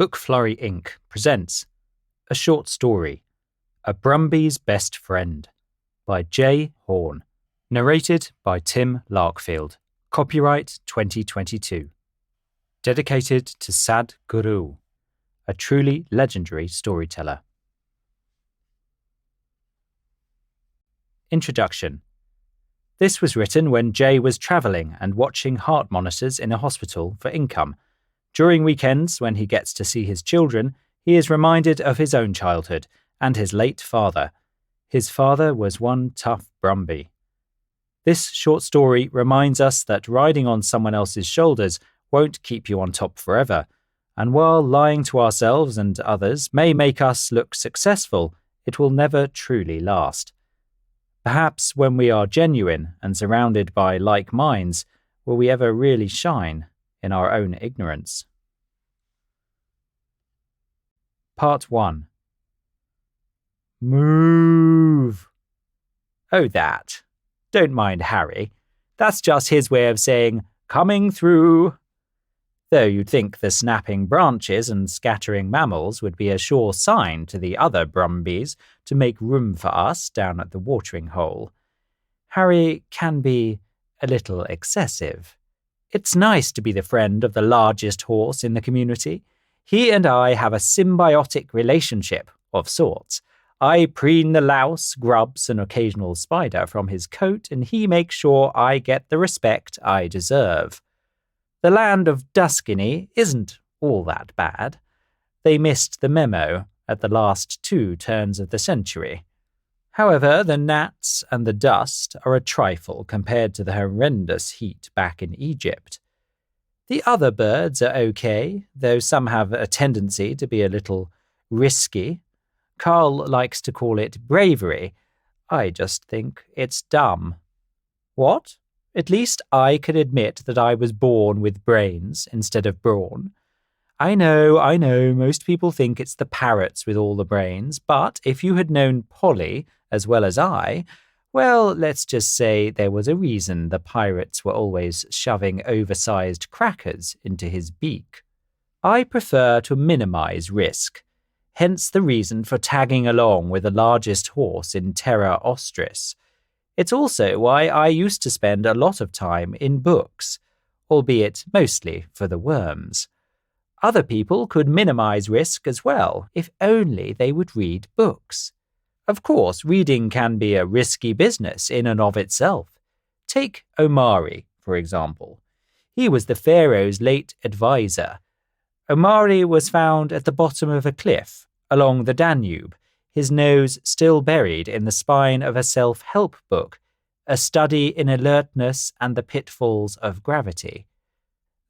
Book Flurry Inc. presents a short story, A Brumby's Best Friend, by J. Horn, narrated by Tim Larkfield, copyright 2022. Dedicated to Sad Guru, a truly legendary storyteller. Introduction. This was written when Jay was travelling and watching heart monitors in a hospital for income. During weekends, when he gets to see his children, he is reminded of his own childhood and his late father. His father was one tough Brumby. This short story reminds us that riding on someone else's shoulders won't keep you on top forever, and while lying to ourselves and others may make us look successful, it will never truly last. Perhaps when we are genuine and surrounded by like minds, will we ever really shine in our own ignorance. Part 1. Move. Oh, that. Don't mind Harry. That's just his way of saying, coming through. Though you'd think the snapping branches and scattering mammals would be a sure sign to the other Brumbies to make room for us down at the watering hole. Harry can be a little excessive. It's nice to be the friend of the largest horse in the community. He and I have a symbiotic relationship of sorts. I preen the louse, grubs an occasional spider from his coat, and he makes sure I get the respect I deserve. The land of Duskiny isn't all that bad. They missed the memo at the last 2 turns of the century. However, the gnats and the dust are a trifle compared to the horrendous heat back in Egypt. The other birds are okay, though some have a tendency to be a little risky. Carl likes to call it bravery. I just think it's dumb. What? At least I can admit that I was born with brains instead of brawn. I know, most people think it's the parrots with all the brains, but if you had known Polly as well as I, well, let's just say there was a reason the pirates were always shoving oversized crackers into his beak. I prefer to minimize risk, hence the reason for tagging along with the largest horse in Terra Austris. It's also why I used to spend a lot of time in books, albeit mostly for the worms. Other people could minimize risk as well, if only they would read books. Of course, reading can be a risky business in and of itself. Take Omari, for example. He was the pharaoh's late advisor. Omari was found at the bottom of a cliff along the Danube, his nose still buried in the spine of a self-help book, a study in alertness and the pitfalls of gravity.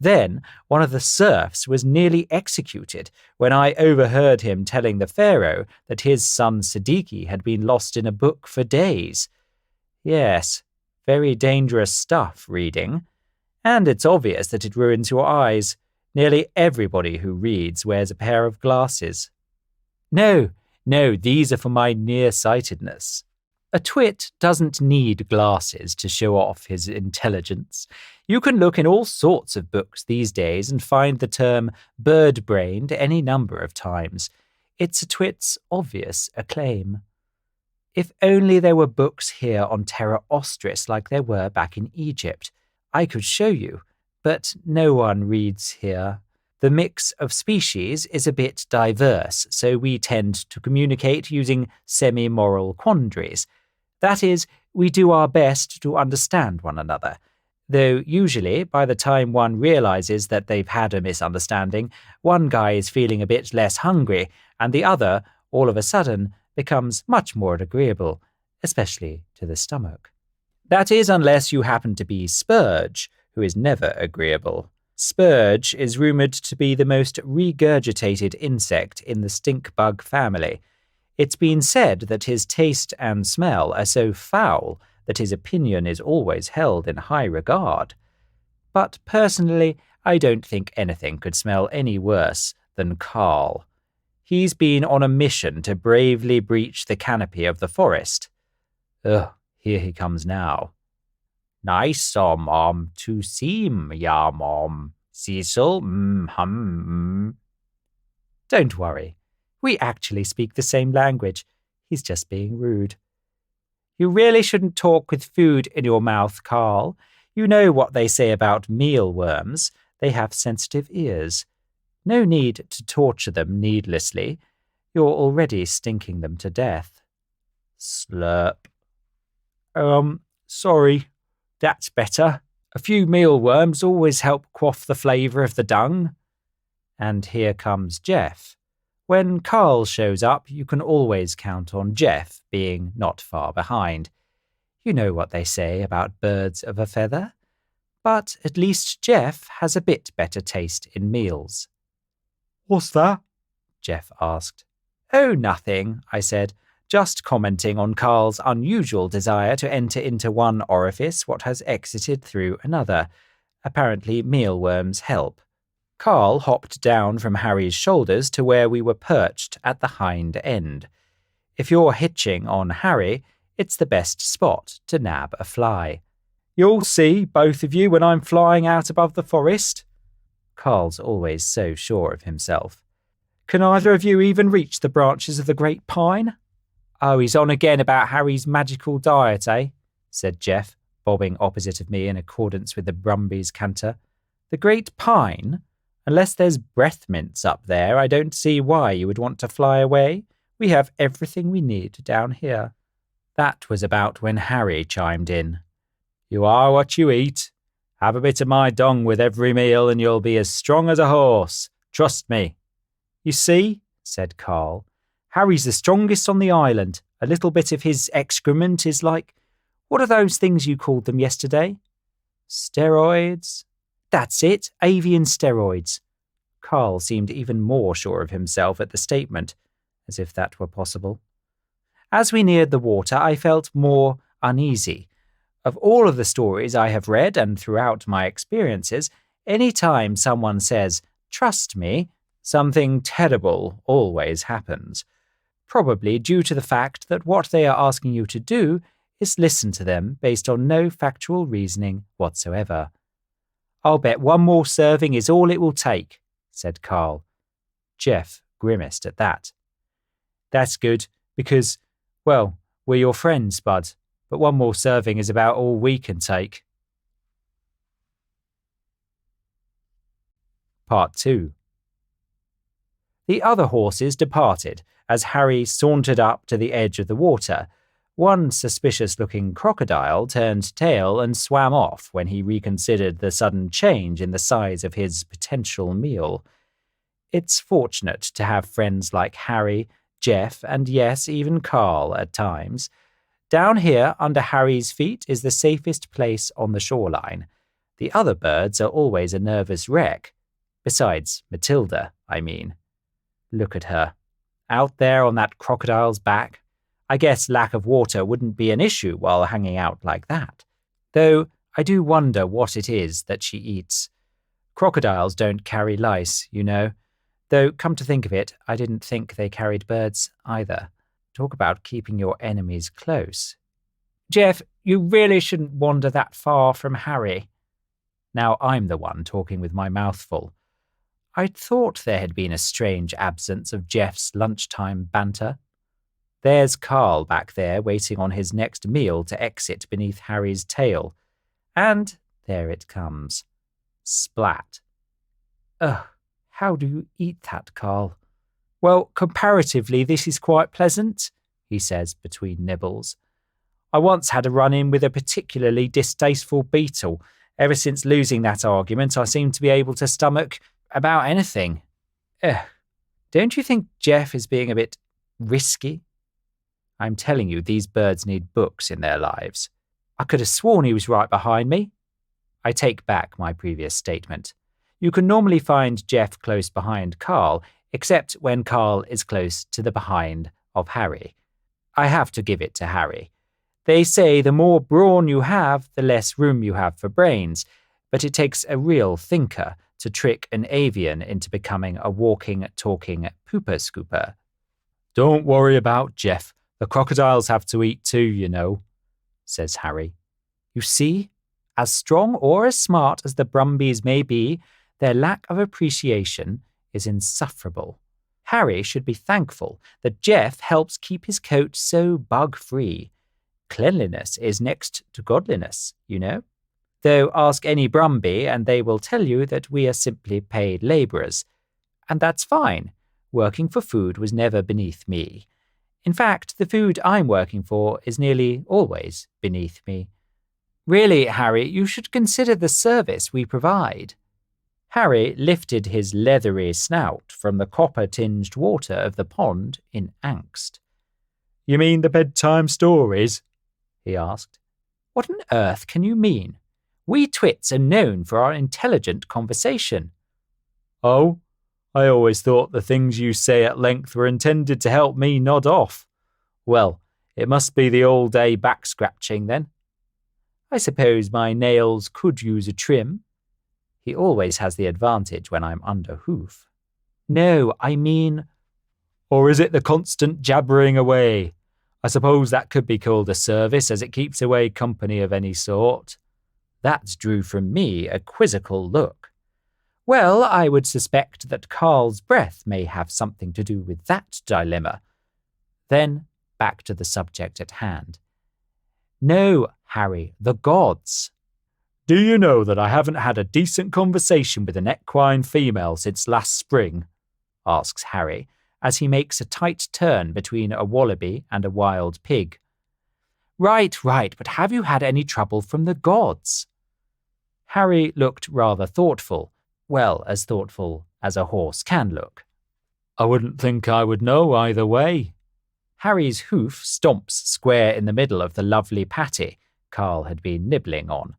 Then one of the serfs was nearly executed when I overheard him telling the pharaoh that his son Siddiqui had been lost in a book for days. Yes, very dangerous stuff, reading. And it's obvious that it ruins your eyes. Nearly everybody who reads wears a pair of glasses. No, these are for my nearsightedness. A twit doesn't need glasses to show off his intelligence. You can look in all sorts of books these days and find the term bird-brained any number of times. It's a twit's obvious acclaim. If only there were books here on Terra Austris like there were back in Egypt. I could show you, but no one reads here. The mix of species is a bit diverse, so we tend to communicate using semi-moral quandaries. That is, we do our best to understand one another, though usually, by the time one realizes that they've had a misunderstanding, one guy is feeling a bit less hungry, and the other, all of a sudden, becomes much more agreeable, especially to the stomach. That is, unless you happen to be Spurge, who is never agreeable. Spurge is rumoured to be the most regurgitated insect in the stink bug family. It's been said that his taste and smell are so foul that his opinion is always held in high regard. But personally, I don't think anything could smell any worse than Carl. He's been on a mission to bravely breach the canopy of the forest. Ugh, here he comes now. Nice, to see ya, Cecil, Don't worry. We actually speak the same language. He's just being rude. You really shouldn't talk with food in your mouth, Carl. You know what they say about mealworms. They have sensitive ears. No need to torture them needlessly. You're already stinking them to death. Slurp. Sorry. That's better. A few mealworms always help quaff the flavour of the dung. And here comes Jeff. When Carl shows up, you can always count on Jeff being not far behind. You know what they say about birds of a feather. But at least Jeff has a bit better taste in meals. What's that? Jeff asked. Oh, nothing, I said, just commenting on Carl's unusual desire to enter into one orifice what has exited through another. Apparently mealworms help. Carl hopped down from Harry's shoulders to where we were perched at the hind end. If you're hitching on Harry, it's the best spot to nab a fly. You'll see, both of you, when I'm flying out above the forest. Carl's always so sure of himself. Can either of you even reach the branches of the great pine? Oh, he's on again about Harry's magical diet, eh? Said Jeff, bobbing opposite of me in accordance with the Brumby's canter. The great pine? Unless there's breath mints up there, I don't see why you would want to fly away. We have everything we need down here. That was about when Harry chimed in. You are what you eat. Have a bit of my dung with every meal and you'll be as strong as a horse. Trust me. You see, said Carl, Harry's the strongest on the island. A little bit of his excrement is like, what are those things you called them yesterday? Steroids? That's it, avian steroids. Carl seemed even more sure of himself at the statement, as if that were possible. As we neared the water, I felt more uneasy. Of all of the stories I have read and throughout my experiences, any time someone says, trust me, something terrible always happens. Probably due to the fact that what they are asking you to do is listen to them based on no factual reasoning whatsoever. I'll bet one more serving is all it will take, said Carl. Jeff grimaced at that. That's good, because, well, we're your friends, Bud, but one more serving is about all we can take. Part 2. The other horses departed as Harry sauntered up to the edge of the water. One suspicious-looking crocodile turned tail and swam off when he reconsidered the sudden change in the size of his potential meal. It's fortunate to have friends like Harry, Jeff, and yes, even Carl at times. Down here, under Harry's feet, is the safest place on the shoreline. The other birds are always a nervous wreck. Besides Matilda, I mean. Look at her. Out there on that crocodile's back. I guess lack of water wouldn't be an issue while hanging out like that. Though I do wonder what it is that she eats. Crocodiles don't carry lice, you know. Though, come to think of it, I didn't think they carried birds either. Talk about keeping your enemies close. Jeff, you really shouldn't wander that far from Harry. Now I'm the one talking with my mouth full. I'd thought there had been a strange absence of Jeff's lunchtime banter. There's Carl back there waiting on his next meal to exit beneath Harry's tail. And there it comes. Splat. Ugh, how do you eat that, Carl? Well, comparatively this is quite pleasant, he says between nibbles. I once had a run-in with a particularly distasteful beetle. Ever since losing that argument, I seem to be able to stomach about anything. Ugh. Don't you think Jeff is being a bit risky? I'm telling you, these birds need books in their lives. I could have sworn he was right behind me. I take back my previous statement. You can normally find Jeff close behind Carl, except when Carl is close to the behind of Harry. I have to give it to Harry. They say the more brawn you have, the less room you have for brains, but it takes a real thinker to trick an avian into becoming a walking, talking pooper-scooper. Don't worry about Jeff. The crocodiles have to eat too, you know, says Harry. You see, as strong or as smart as the Brumbies may be, their lack of appreciation is insufferable. Harry should be thankful that Jeff helps keep his coat so bug-free. Cleanliness is next to godliness, you know. Though ask any Brumby and they will tell you that we are simply paid labourers. And that's fine. Working for food was never beneath me. In fact, the food I'm working for is nearly always beneath me. Really, Harry, you should consider the service we provide. Harry lifted his leathery snout from the copper-tinged water of the pond in angst. You mean the bedtime stories? He asked. What on earth can you mean? We Twits are known for our intelligent conversation. Oh, I always thought the things you say at length were intended to help me nod off. Well, it must be the all-day back-scratching then. I suppose my nails could use a trim. He always has the advantage when I'm under hoof. No, I mean... Or is it the constant jabbering away? I suppose that could be called a service, as it keeps away company of any sort. That drew from me a quizzical look. Well, I would suspect that Carl's breath may have something to do with that dilemma. Then, back to the subject at hand. No, Harry, the gods. Do you know that I haven't had a decent conversation with an equine female since last spring? Asks Harry, as he makes a tight turn between a wallaby and a wild pig. Right, but have you had any trouble from the gods? Harry looked rather thoughtful, well, as thoughtful as a horse can look. I wouldn't think I would know either way. Harry's hoof stomps square in the middle of the lovely patty Carl had been nibbling on.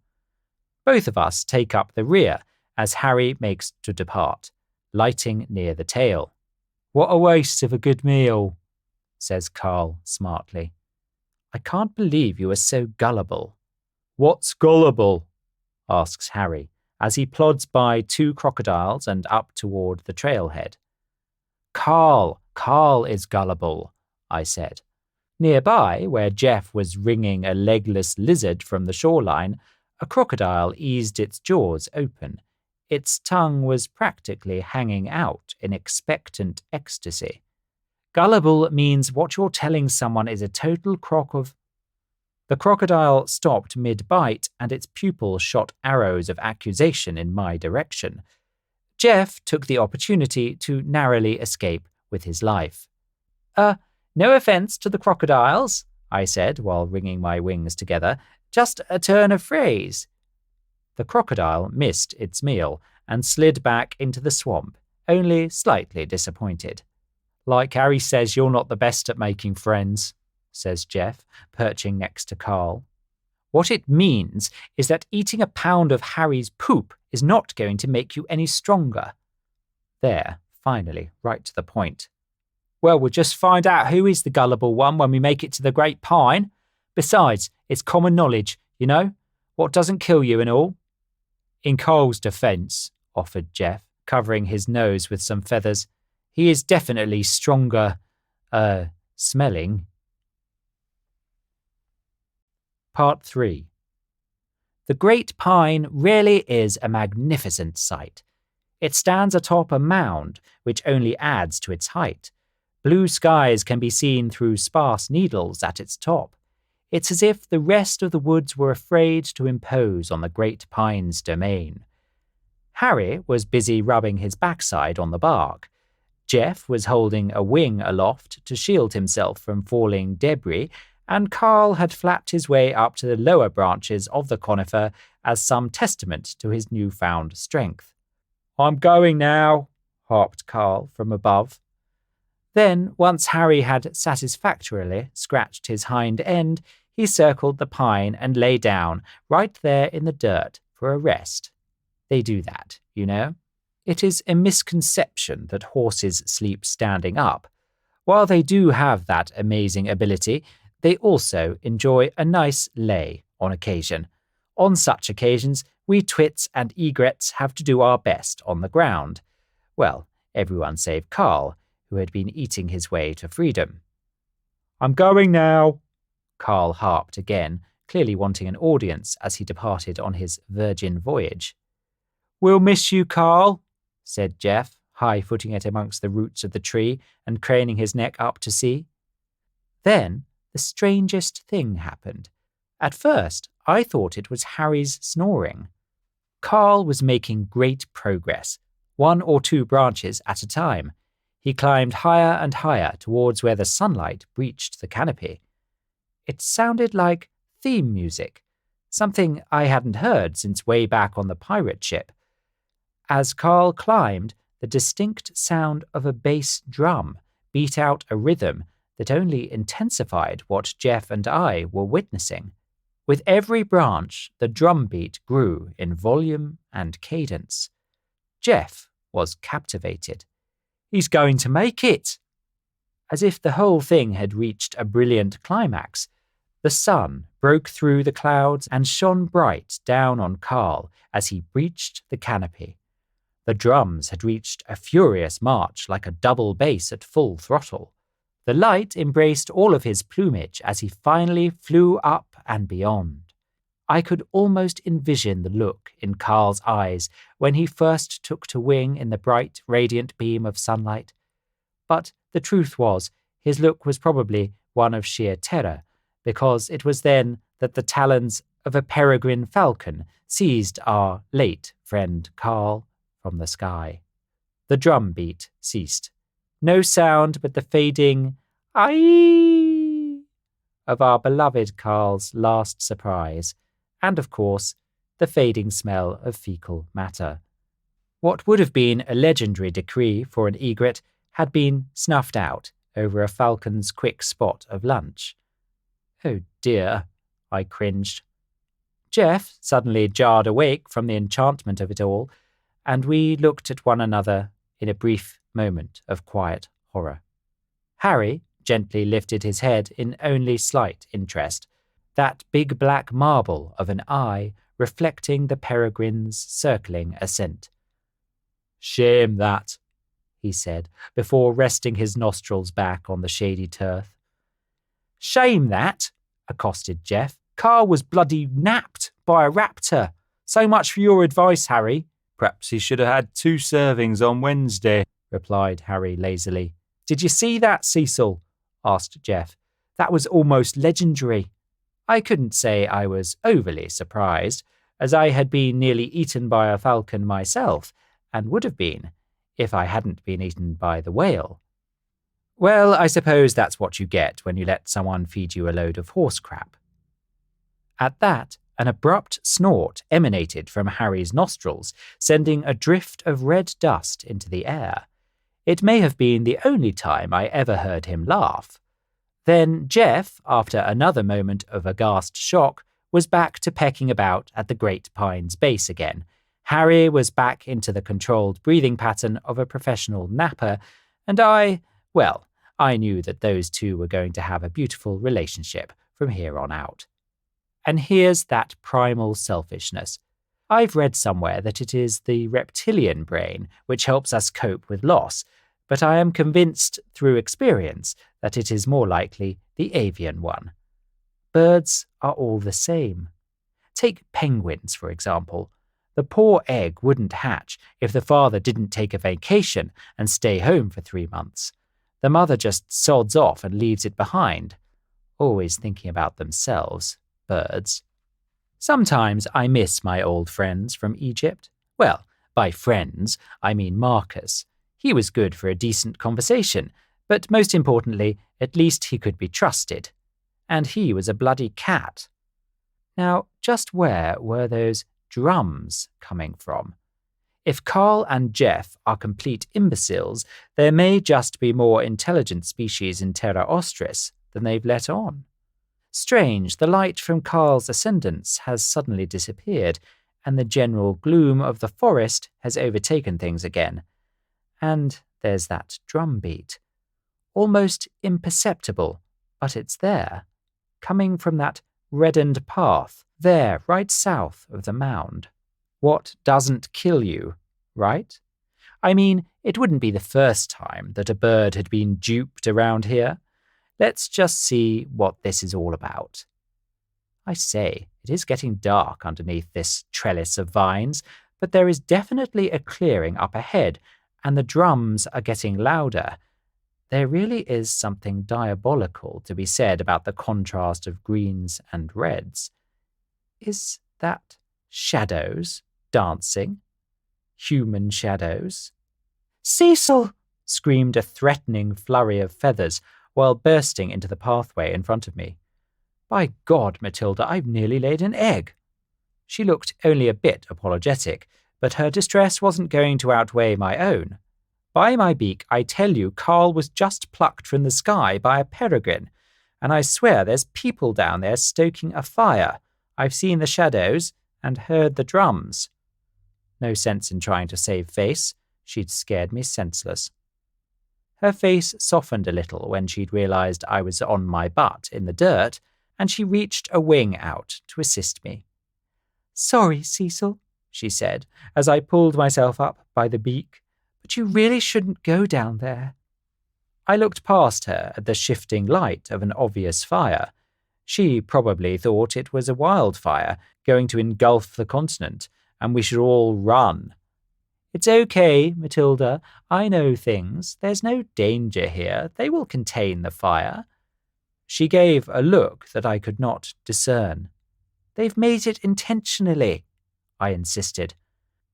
Both of us take up the rear as Harry makes to depart, lighting near the tail. What a waste of a good meal, says Carl smartly. I can't believe you are so gullible. What's gullible? Asks Harry, as he plods by 2 crocodiles and up toward the trailhead. Carl is gullible, I said. Nearby, where Jeff was wringing a legless lizard from the shoreline, a crocodile eased its jaws open. Its tongue was practically hanging out in expectant ecstasy. Gullible means what you're telling someone is a total crock of... The crocodile stopped mid-bite and its pupils shot arrows of accusation in my direction. Jeff took the opportunity to narrowly escape with his life. No offence to the crocodiles, I said while wringing my wings together. Just a turn of phrase. The crocodile missed its meal and slid back into the swamp, only slightly disappointed. Like Harry says, you're not the best at making friends, says Jeff, perching next to Carl. What it means is that eating a pound of Harry's poop is not going to make you any stronger. There, finally, right to the point. Well, we'll just find out who is the gullible one when we make it to the Great Pine. Besides, it's common knowledge, you know? What doesn't kill you and all? In Carl's defence, offered Jeff, covering his nose with some feathers, he is definitely stronger, smelling. Part 3. The Great Pine really is a magnificent sight. It stands atop a mound, which only adds to its height. Blue skies can be seen through sparse needles at its top. It's as if the rest of the woods were afraid to impose on the Great Pine's domain. Harry was busy rubbing his backside on the bark. Jeff was holding a wing aloft to shield himself from falling debris, and Carl had flapped his way up to the lower branches of the conifer as some testament to his newfound strength. I'm going now, harped Carl from above. Then, once Harry had satisfactorily scratched his hind end, he circled the pine and lay down right there in the dirt for a rest. They do that, you know. It is a misconception that horses sleep standing up. While they do have that amazing ability, they also enjoy a nice lay on occasion. On such occasions, we Twits and egrets have to do our best on the ground. Well, everyone save Carl, who had been eating his way to freedom. I'm going now, Carl harped again, clearly wanting an audience as he departed on his virgin voyage. We'll miss you, Carl, said Jeff, high-footing it amongst the roots of the tree and craning his neck up to see. Then the strangest thing happened. At first, I thought it was Harry's snoring. Carl was making great progress, 1 or 2 branches at a time. He climbed higher and higher towards where the sunlight breached the canopy. It sounded like theme music, something I hadn't heard since way back on the pirate ship. As Carl climbed, the distinct sound of a bass drum beat out a rhythm that only intensified what Jeff and I were witnessing. With every branch, the drum beat grew in volume and cadence. Jeff was captivated. "He's going to make it!" As if the whole thing had reached a brilliant climax, the sun broke through the clouds and shone bright down on Carl as he breached the canopy. The drums had reached a furious march like a double bass at full throttle. The light embraced all of his plumage as he finally flew up and beyond. I could almost envision the look in Carl's eyes when he first took to wing in the bright, radiant beam of sunlight. But the truth was, his look was probably one of sheer terror, because it was then that the talons of a peregrine falcon seized our late friend Carl from the sky. The drum beat ceased. No sound but the fading "aye" of our beloved Carl's last surprise, and of course, the fading smell of fecal matter. What would have been a legendary decree for an egret had been snuffed out over a falcon's quick spot of lunch. "Oh dear," I cringed. Jeff suddenly jarred awake from the enchantment of it all, and we looked at one another in a brief moment of quiet horror. Harry gently lifted his head in only slight interest, that big black marble of an eye reflecting the peregrine's circling assent. "Shame that," he said, before resting his nostrils back on the shady turf. "Shame that," accosted Jeff. "Carl was bloody napped by a raptor. So much for your advice, Harry." "Perhaps he should have had 2 servings on Wednesday," replied Harry lazily. "Did you see that, Cecil?" asked Jeff. "That was almost legendary." I couldn't say I was overly surprised, as I had been nearly eaten by a falcon myself, and would have been, if I hadn't been eaten by the whale. Well, I suppose that's what you get when you let someone feed you a load of horse crap. At that, an abrupt snort emanated from Harry's nostrils, sending a drift of red dust into the air. It may have been the only time I ever heard him laugh. Then Jeff, after another moment of aghast shock, was back to pecking about at the great pine's base again. Harry was back into the controlled breathing pattern of a professional napper, and I knew that those two were going to have a beautiful relationship from here on out. And here's that primal selfishness. I've read somewhere that it is the reptilian brain which helps us cope with loss, but I am convinced through experience that it is more likely the avian one. Birds are all the same. Take penguins, for example. The poor egg wouldn't hatch if the father didn't take a vacation and stay home for 3 months. The mother just sods off and leaves it behind, always thinking about themselves, birds. Sometimes I miss my old friends from Egypt. Well, by friends, I mean Marcus. He was good for a decent conversation, but most importantly, at least he could be trusted. And he was a bloody cat. Now, just where were those drums coming from? If Carl and Jeff are complete imbeciles, there may just be more intelligent species in Terra Austris than they've let on. Strange, the light from Carl's ascendants has suddenly disappeared, and the general gloom of the forest has overtaken things again. And there's that drum beat. Almost imperceptible, but it's there, coming from that reddened path, there, right south of the mound. What doesn't kill you, right? I mean, it wouldn't be the first time that a bird had been duped around here. Let's just see what this is all about. I say, it is getting dark underneath this trellis of vines, but there is definitely a clearing up ahead, And the drums are getting louder. There really is something diabolical to be said about the contrast of greens and reds. Is that shadows dancing? Human shadows? "Cecil!" screamed a threatening flurry of feathers while bursting into the pathway in front of me. "By God, Matilda, I've nearly laid an egg." She looked only a bit apologetic, but her distress wasn't going to outweigh my own. By my beak, I tell you, Carl was just plucked from the sky by a peregrine, and I swear there's people down there stoking a fire. I've seen the shadows and heard the drums. No sense in trying to save face. She'd scared me senseless. Her face softened a little when she'd realized I was on my butt in the dirt, and she reached a wing out to assist me. "Sorry, Cecil," she said, as I pulled myself up by the beak, "but you really shouldn't go down there." I looked past her at the shifting light of an obvious fire. She probably thought it was a wildfire going to engulf the continent, and we should all run. "It's okay, Matilda. I know things. There's no danger here. They will contain the fire." She gave a look that I could not discern. "They've made it intentionally," I insisted.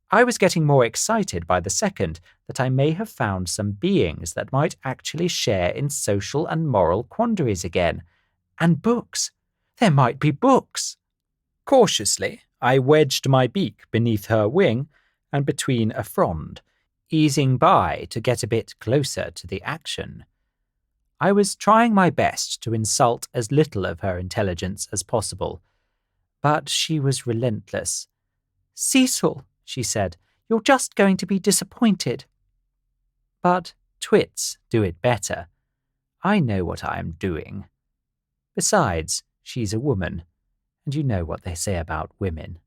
I was getting more excited by the second that I may have found some beings that might actually share in social and moral quandaries again. And books. There might be books. Cautiously, I wedged my beak beneath her wing and between a frond, easing by to get a bit closer to the action. I was trying my best to insult as little of her intelligence as possible, but she was relentless. "Cecil," she said, "you're just going to be disappointed." But twits do it better. I know what I am doing. Besides, she's a woman, and you know what they say about women.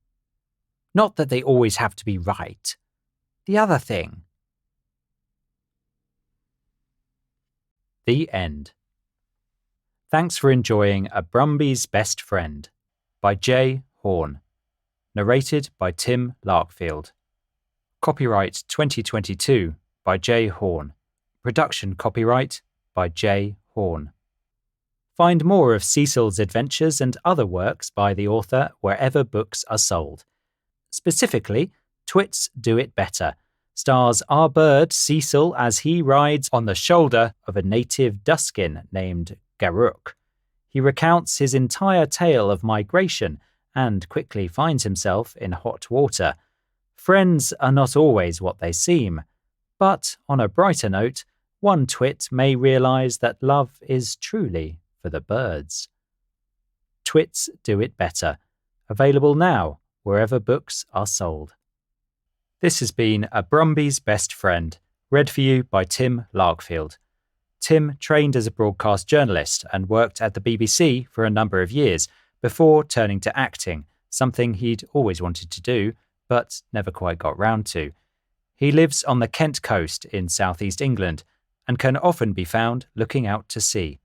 Not that they always have to be right. The other thing. The end. Thanks for enjoying A Brumby's Best Friend by J. Horn. Narrated by Tim Larkfield. Copyright 2022 by J. Horn. Production copyright by J. Horn. Find more of Cecil's adventures and other works by the author wherever books are sold. Specifically, Twits Do It Better stars our bird Cecil as he rides on the shoulder of a native duskin named Garuk. He recounts his entire tale of migration and quickly finds himself in hot water. Friends are not always what they seem, but on a brighter note, one twit may realize that love is truly for the birds. Twits Do It Better. Available now wherever books are sold. This has been A Brumby's Best Friend, read for you by Tim Larkfield. Tim trained as a broadcast journalist and worked at the BBC for a number of years before turning to acting, something he'd always wanted to do, but never quite got round to. He lives on the Kent coast in southeast England and can often be found looking out to sea.